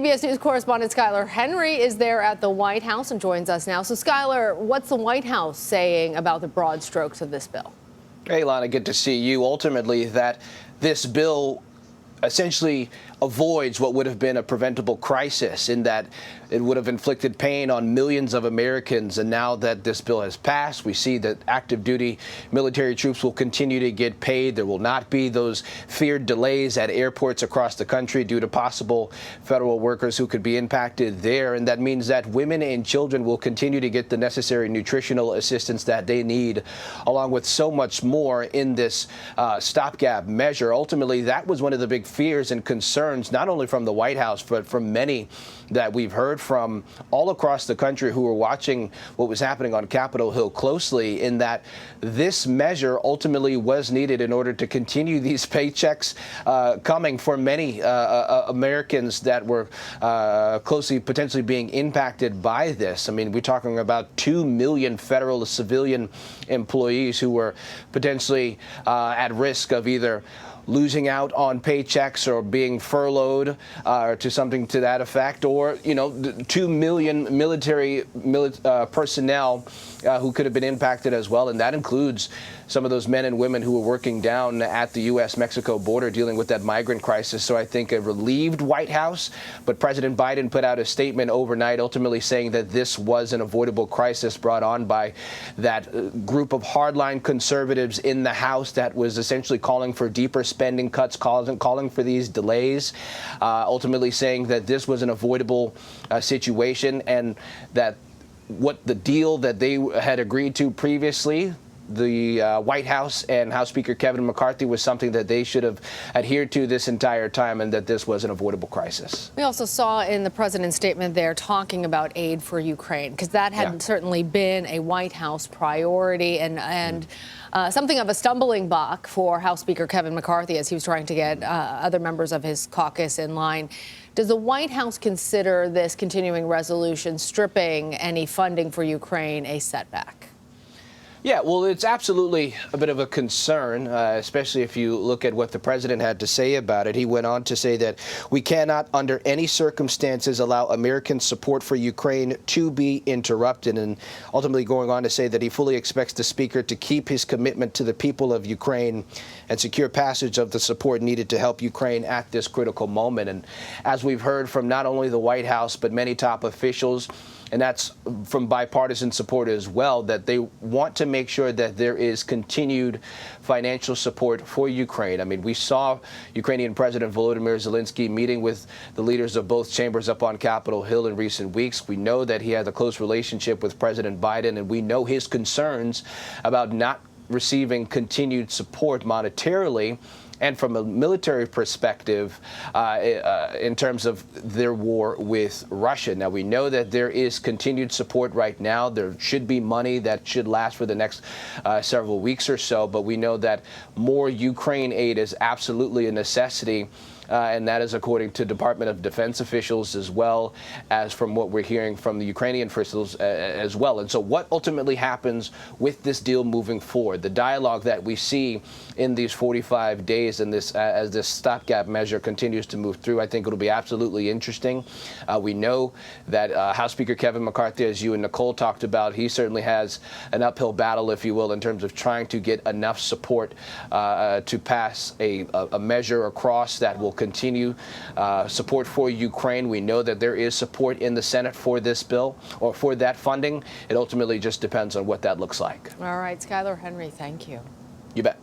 CBS News correspondent Skyler Henry is there at the White House and joins us now. So, Skyler, what's the White House saying about the broad strokes of this bill? Hey, Lana, good to see you. Ultimately, that this bill essentially avoids what would have been a preventable crisis, in that it would have inflicted pain on millions of Americans. And now that this bill has passed, we see that active duty military troops will continue to get paid. There will not be those feared delays at airports across the country due to possible federal workers who could be impacted there. And that means that women and children will continue to get the necessary nutritional assistance that they need, along with so much more in this stopgap measure. Ultimately, that was one of the big fears and concerns, not only from the White House, but from many that we've heard from all across the country who were watching what was happening on Capitol Hill closely, in that this measure ultimately was needed in order to continue these paychecks coming for many Americans that were closely potentially being impacted by this. I mean, we're talking about 2 million federal civilian employees who were potentially at risk of either losing out on paychecks or being furloughed to something to that effect, or 2 million military personnel who could have been impacted as well. And that includes some of those men and women who were working down at the U.S.-Mexico border dealing with that migrant crisis. So I think a relieved White House, but President Biden put out a statement overnight ultimately saying that this was an avoidable crisis brought on by that group of hardline conservatives in the House that was essentially calling for deeper spending cuts, calling for these delays, ultimately saying that this was an avoidable situation, and that what the deal that they had agreed to previously, the White House and House Speaker Kevin McCarthy, was something that they should have adhered to this entire time, and that this was an avoidable crisis. We also saw in the president's statement there talking about aid for Ukraine, because that had certainly been a White House priority and something of a stumbling block for House Speaker Kevin McCarthy as he was trying to get other members of his caucus in line. Does the White House consider this continuing resolution stripping any funding for Ukraine a setback? Yeah, well, it's absolutely a bit of a concern, especially if you look at what the president had to say about it. He went on to say that we cannot, under any circumstances, allow American support for Ukraine to be interrupted, and ultimately going on to say that he fully expects the speaker to keep his commitment to the people of Ukraine and secure passage of the support needed to help Ukraine at this critical moment. And as we've heard from not only the White House, but many top officials, and that's from bipartisan support as well, that they want to make sure that there is continued financial support for Ukraine. I mean, we saw Ukrainian President Volodymyr Zelensky meeting with the leaders of both chambers up on Capitol Hill in recent weeks. We know that he has a close relationship with President Biden, and we know his concerns about not receiving continued support monetarily and from a military perspective in terms of their war with Russia. Now, we know that there is continued support right now. There should be money that should last for the next several weeks or so, but we know that more Ukraine aid is absolutely a necessity. And that is according to Department of Defense officials, as well as from what we're hearing from the Ukrainian officials as well. And so what ultimately happens with this deal moving forward, the dialogue that we see in these 45 days and this as this stopgap measure continues to move through, I think it'll be absolutely interesting. We know that House Speaker Kevin McCarthy, as you and Nicole talked about, he certainly has an uphill battle, if you will, in terms of trying to get enough support to pass a measure across that will continue support for Ukraine. We know that there is support in the Senate for this bill, or for that funding. It ultimately just depends on what that looks like. All right, Skyler Henry, thank you. You bet.